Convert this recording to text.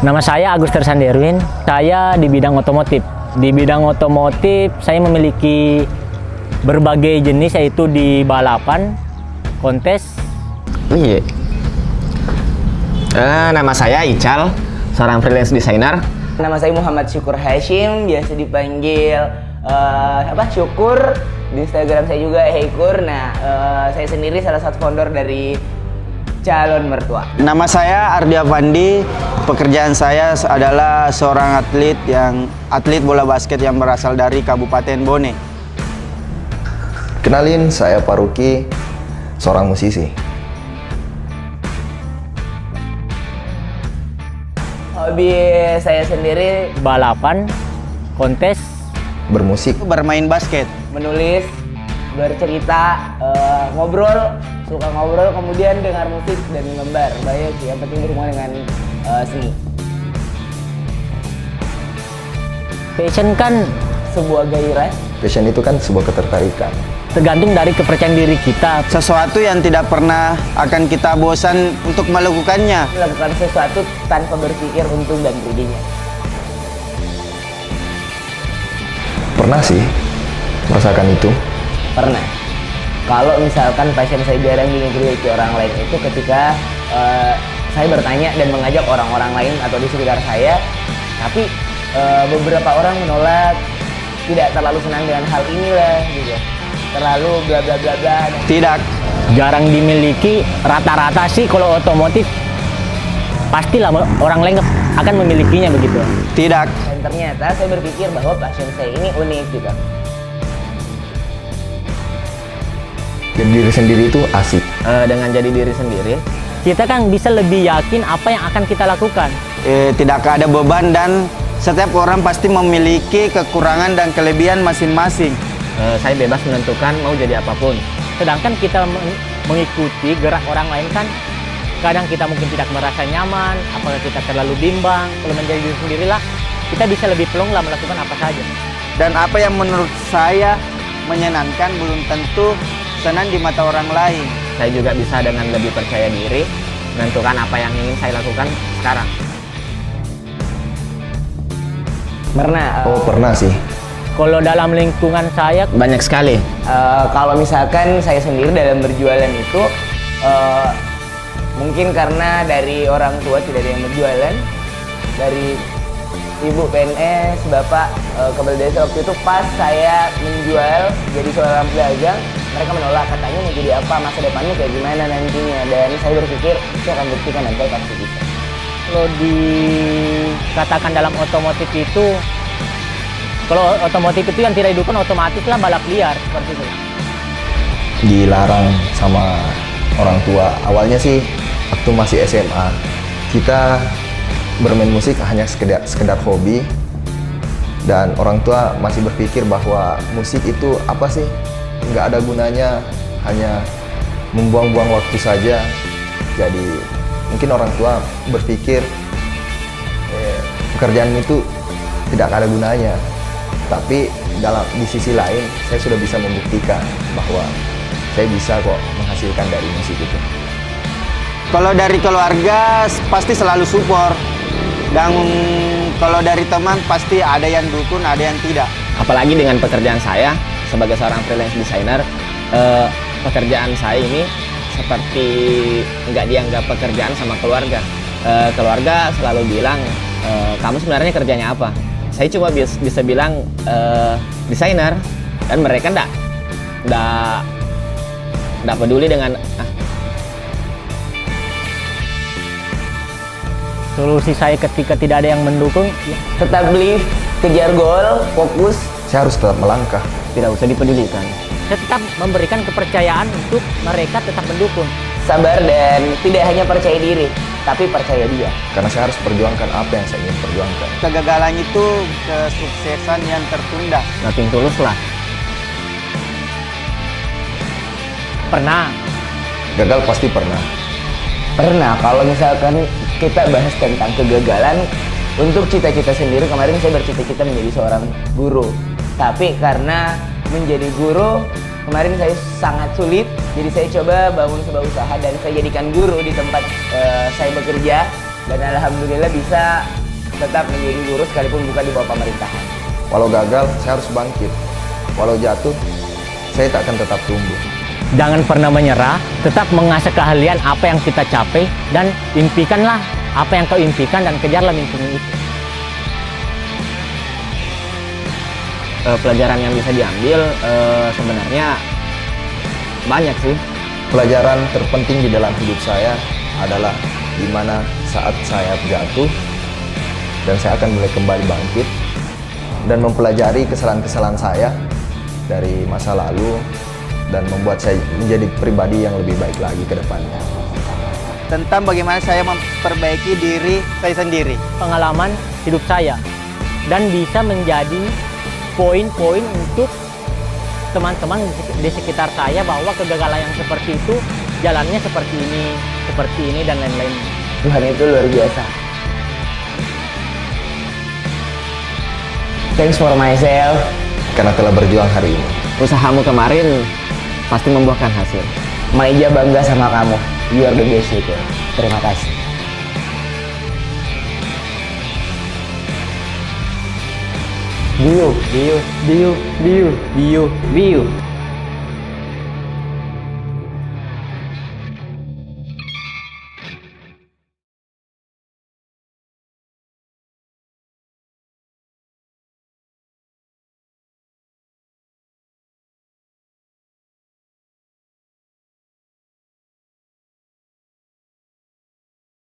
Nama saya Agus Tersanderwin. Saya di bidang otomotif. Di bidang otomotif saya memiliki berbagai jenis, yaitu di balapan, kontes. Iya. Nama saya Ical, seorang freelance designer. Nama saya Muhammad Syukur Hashim, biasa dipanggil Syukur. Di Instagram saya juga Heikur. Nah, saya sendiri salah satu founder dari Calon Mertua. Nama saya Ardi Avandi. Pekerjaan saya adalah seorang atlet bola basket yang berasal dari Kabupaten Bone. Kenalin, saya Paruki, seorang musisi. Hobi saya sendiri Balapan, kontes, Bermusik. Bermain basket. menulis, bercerita, suka ngobrol, kemudian dengar musik dan menggambar. Banyak sih, yang penting berhubungan dengan seni. passion kan Sebuah gairah. Passion itu kan sebuah ketertarikan. tergantung dari kepercayaan diri kita. Sesuatu yang tidak pernah akan kita bosan untuk melakukannya. Melakukan sesuatu tanpa berpikir untung dan ruginya. Pernah sih merasakan itu. Pernah. Kalau misalkan passion saya jarang dimiliki orang lain itu ketika saya bertanya dan mengajak orang-orang lain atau di sekitar saya, tapi beberapa orang menolak, tidak terlalu senang dengan hal inilah gitu. Terlalu bla bla bla bla. Tidak. Jarang dimiliki, rata-rata sih kalau otomotif pastilah orang lain akan memilikinya begitu. Tidak. Dan ternyata saya berpikir bahwa passion saya ini unik gitu. Jadi diri sendiri itu asik. Dengan jadi diri sendiri, Kita kan bisa lebih yakin apa yang akan kita lakukan. Tidak ada beban dan setiap orang pasti memiliki kekurangan dan kelebihan masing-masing. saya bebas menentukan mau jadi apapun. Sedangkan kita mengikuti gerak orang lain kan kadang kita mungkin tidak merasa nyaman, apakah kita terlalu bimbang. Kalau menjadi diri sendirilah, kita bisa lebih pelong lah melakukan apa saja. Dan apa yang menurut saya menyenangkan belum tentu senang di mata orang lain. Saya juga bisa dengan lebih percaya diri menentukan apa yang ingin saya lakukan sekarang. Pernah sih. Kalau dalam lingkungan saya, Banyak sekali. Kalau misalkan saya sendiri dalam berjualan itu mungkin karena dari orang tua tidak ada yang berjualan, dari ibu PNS, bapak kepala desa waktu itu pas saya menjual jadi seorang pedagang, mereka menolak, katanya mau jadi apa, masa depannya kayak gimana nantinya, dan saya berpikir saya akan buktikan nanti pasti bisa. kalau dikatakan dalam otomotif itu, kalau otomotif itu yang tidak didukung otomatis lah balap liar seperti itu. Dilarang sama orang tua. Awalnya sih waktu masih SMA, kita bermain musik hanya sekedar hobi, dan orang tua masih berpikir bahwa musik itu apa sih, nggak ada gunanya, hanya membuang-buang waktu saja. Jadi mungkin orang tua berpikir pekerjaan itu tidak ada gunanya. Tapi di sisi lain saya sudah bisa membuktikan bahwa saya bisa kok menghasilkan dari musik itu. Kalau dari keluarga pasti selalu support. Dan kalau dari teman pasti ada yang dukung, ada yang tidak. Apalagi dengan pekerjaan saya sebagai seorang freelance designer, pekerjaan saya ini seperti nggak dianggap pekerjaan sama keluarga. Keluarga selalu bilang, kamu sebenarnya kerjanya apa? Saya cuma bisa bilang desainer, dan mereka nggak peduli dengan Solusi saya ketika tidak ada yang mendukung, ya, Tetap believe, kejar gol, fokus. Saya harus tetap melangkah. tidak usah dipedulikan. saya tetap memberikan kepercayaan untuk mereka tetap mendukung. Sabar dan tidak hanya percaya diri, tapi percaya dia. Karena saya harus perjuangkan apa yang saya ingin perjuangkan. Kegagalan itu kesuksesan yang tertunda. Nothing tulus lah. Pernah Gagal pasti pernah. Pernah, kalau misalkan kita bahas tentang kegagalan, untuk cita-cita sendiri, kemarin saya bercita-cita menjadi seorang guru. Tapi karena menjadi guru, kemarin saya sangat sulit, jadi saya coba bangun sebuah usaha dan saya jadikan guru di tempat saya bekerja. dan alhamdulillah bisa tetap menjadi guru sekalipun bukan di bawah pemerintahan. Walau gagal, saya harus bangkit. Walau jatuh, saya tak akan tetap tumbuh. Jangan pernah menyerah, tetap mengasah keahlian apa yang kita capai, dan impikanlah apa yang kau impikan dan kejarlah mimpimu itu. Pelajaran yang bisa diambil sebenarnya banyak sih. Pelajaran terpenting di dalam hidup saya adalah di mana saat saya jatuh dan saya akan mulai kembali bangkit dan mempelajari kesalahan-kesalahan saya dari masa lalu dan membuat saya menjadi pribadi yang lebih baik lagi ke depannya. Tentang bagaimana saya memperbaiki diri saya sendiri. Pengalaman hidup saya dan bisa menjadi poin-poin untuk teman-teman di sekitar saya bahwa kegagalan yang seperti itu jalannya seperti ini dan lain-lain. Tuhan itu luar biasa. Thanks for myself. Karena telah berjuang hari ini. Usahamu kemarin pasti membuahkan hasil. Maija bangga sama kamu. You are the best itu. Terima kasih. Biu.